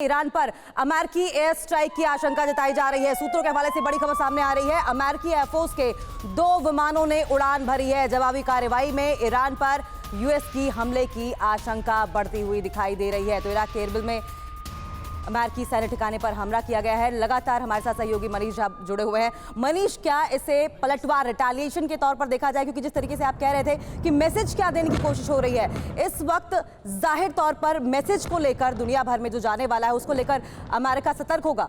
Iran पर अमेरिकी air strike की आशंका जताई जा रही है। सूत्रों के हवाले से बड़ी खबर सामने आ रही है। अमेरिकी एयरफोर्स के 2 विमानों ने उड़ान भरी है। जवाबी कार्रवाई में ईरान पर यूएस की हमले की आशंका बढ़ती हुई दिखाई दे रही है। तो इराक के एरबिल में अमेरिकी सैन्य ठिकाने पर हमला किया गया है। लगातार हमारे साथ सहयोगी मनीष जुड़े हुए हैं। मनीष, क्या इसे पलटवार रिटेलिएशन के तौर पर देखा जाए? क्योंकि जिस तरीके से आप कह रहे थे कि मैसेज क्या देने की कोशिश हो रही है, इस वक्त जाहिर तौर पर मैसेज को लेकर दुनिया भर में जो जाने वाला है उसको लेकर अमेरिका सतर्क होगा।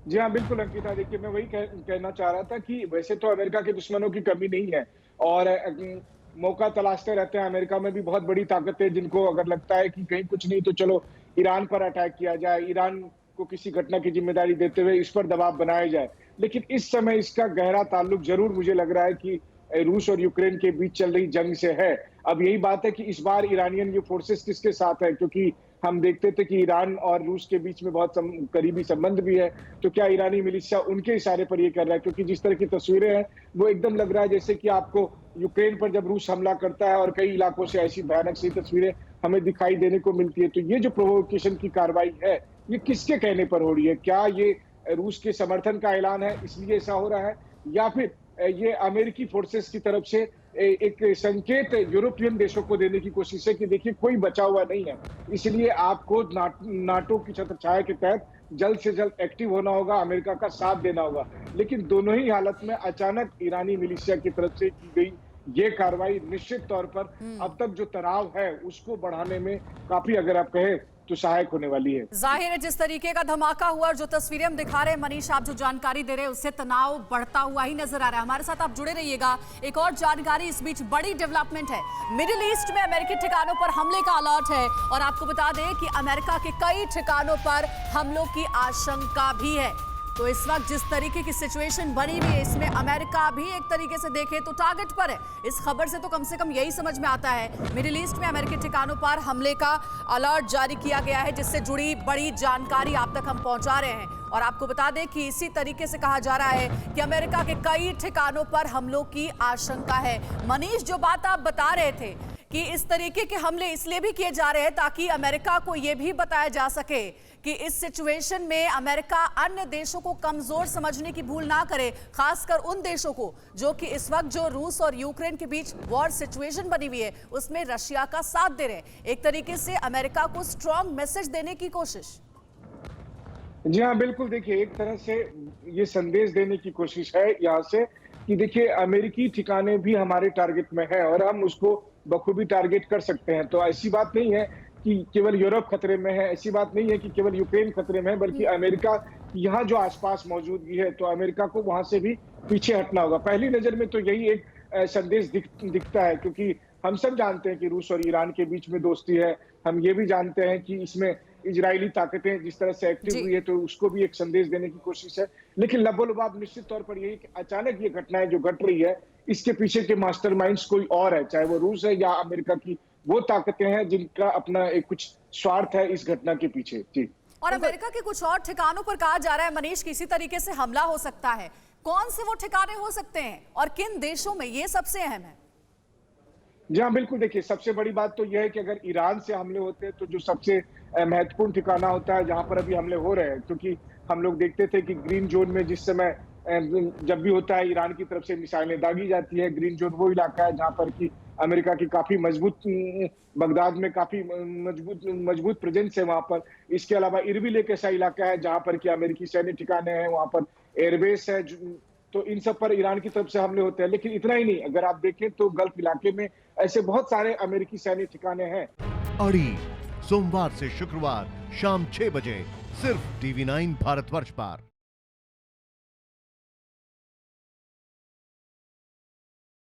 जी हाँ, बिल्कुल अंकिता, देखिए मैं वही कहना चाह रहा था कि वैसे तो अमेरिका के दुश्मनों की कमी नहीं है और मौका तलाशते रहते हैं। अमेरिका में भी बहुत बड़ी ताकतें जिनको अगर लगता है कि कहीं कुछ नहीं तो चलो ईरान पर अटैक किया जाए, ईरान को किसी घटना की जिम्मेदारी देते हुए इस पर दबाव बनाया जाए। लेकिन इस समय इसका गहरा ताल्लुक जरूर मुझे लग रहा है कि रूस और यूक्रेन के बीच चल रही जंग से है। अब यही बात है कि इस बार ईरानियन ये फोर्सेस किसके साथ है, क्योंकि हम देखते थे कि ईरान और रूस के बीच में बहुत करीबी संबंध भी है। तो क्या ईरानी मिलिशिया उनके इशारे पर ये कर रहा है? क्योंकि जिस तरह की तस्वीरें हैं वो एकदम लग रहा है जैसे कि आपको यूक्रेन पर जब रूस हमला करता है और कई इलाकों से ऐसी भयानक सी तस्वीरें हमें दिखाई देने को मिलती है। तो ये जो प्रोवोकेशन की कार्रवाई है ये किसके कहने पर हो रही है? क्या ये रूस के समर्थन का ऐलान है इसलिए ऐसा हो रहा है, या फिर ये अमेरिकी फोर्सेस की तरफ से एक संकेत यूरोपियन देशों को देने की कोशिश है कि देखिए कोई बचा हुआ नहीं है, इसलिए आपको नाटो की छत्रछाया के तहत जल्द से जल्द एक्टिव होना होगा, अमेरिका का साथ देना होगा। लेकिन दोनों ही हालत में अचानक ईरानी मिलिशिया की तरफ से की गई ये कार्रवाई निश्चित तौर पर अब तक जो तनाव है उसको बढ़ाने में काफी, अगर आप कहें तो, सहायक होने वाली है। जाहिर है जिस तरीके का धमाका हुआ और जो तस्वीरें हम दिखा रहे हैं मनीष, आप जो जानकारी दे रहे हैं उससे तनाव बढ़ता हुआ ही नजर आ रहा है। हमारे साथ आप जुड़े रहिएगा। एक और जानकारी इस बीच बड़ी डेवलपमेंट है। मिडिल ईस्ट में अमेरिकी ठिकानों पर हमले का अलर्ट है और आपको बता दें कि अमेरिका के कई ठिकानों पर हमलों की आशंका भी है। तो इस वक्त जिस तरीके की सिचुएशन बनी हुई है इसमें अमेरिका भी एक तरीके से देखे तो टारगेट पर है। इस खबर से तो कम से कम यही समझ में आता है मिडिल ईस्ट में अमेरिकी ठिकानों पर हमले का अलर्ट जारी किया गया है, जिससे जुड़ी बड़ी जानकारी आप तक हम पहुंचा रहे हैं। और आपको बता दें कि इसी तरीके से कहा जा रहा है कि अमेरिका के कई ठिकानों पर हमलों की आशंका है। मनीष, जो बात आप बता रहे थे कि इस तरीके के हमले इसलिए भी किए जा रहे हैं ताकि अमेरिका को यह भी बताया जा सके कि इस सिचुएशन में अमेरिका अन्य देशों को कमजोर समझने की भूल ना करे, खासकर उन देशों को जो कि इस वक्त जो रूस और यूक्रेन के बीच वॉर सिचुएशन बनी हुई है उसमें रशिया का साथ दे रहे हैं। एक तरीके से अमेरिका को स्ट्रॉन्ग मैसेज देने की कोशिश। जी हाँ, बिल्कुल। देखिए, एक तरह से ये संदेश देने की कोशिश है यहाँ से कि देखिए अमेरिकी ठिकाने भी हमारे टारगेट में है और हम उसको बखूबी टारगेट कर सकते हैं। तो ऐसी बात नहीं है कि केवल यूरोप खतरे में है, ऐसी बात नहीं है कि केवल यूक्रेन खतरे में है, बल्कि अमेरिका यहाँ जो आसपास मौजूदगी है तो अमेरिका को वहां से भी पीछे हटना होगा। पहली नजर में तो यही एक संदेश दिखता है, क्योंकि हम सब जानते हैं कि रूस और ईरान के बीच में दोस्ती है। हम ये भी जानते हैं कि इसमें इजरायली ताकतें जिस तरह से एक्टिव हुई है तो उसको भी एक संदेश देने की कोशिश है। लेकिन लबोलबाब निश्चित तौर पर यही कि अचानक ये घटनाएं जो घट रही है इसके पीछे के मास्टरमाइंड्स कोई और है, चाहे वो रूस है या अमेरिका की वो ताकतें हैं जिनका अपना एक कुछ स्वार्थ है इस घटना के पीछे। जी, और अमेरिका के कुछ और ठिकानों पर कहा जा रहा है मनीष किसी तरीके से हमला हो सकता है। कौन से वो ठिकाने हो सकते हैं और किन देशों में, ये सबसे अहम है। जी हाँ, बिल्कुल। देखिए, सबसे बड़ी बात तो यह है कि अगर ईरान से हमले होते हैं तो जो सबसे महत्वपूर्ण ठिकाना होता है जहां पर अभी हमले हो रहे हैं, क्योंकि हम लोग देखते थे कि ग्रीन जोन में जिस समय जब भी होता है ईरान की तरफ से मिसाइलें दागी जाती है, ग्रीन जोन वो इलाका है जहां पर कि अमेरिका की काफी मजबूत, बगदाद में काफी मजबूत प्रेजेंस है वहां पर। इसके अलावा इरबिल एक ऐसा इलाका है जहां पर कि अमेरिकी सैन्य ठिकाने हैं, वहां पर एयरबेस है। तो इन सब पर ईरान की तरफ से हमले होते हैं। लेकिन इतना ही नहीं, अगर आप देखें तो गल्फ इलाके में ऐसे बहुत सारे अमेरिकी सैन्य ठिकाने हैं। अड़ी सोमवार से शुक्रवार शाम 6 बजे सिर्फ TV9 भारतवर्ष पर।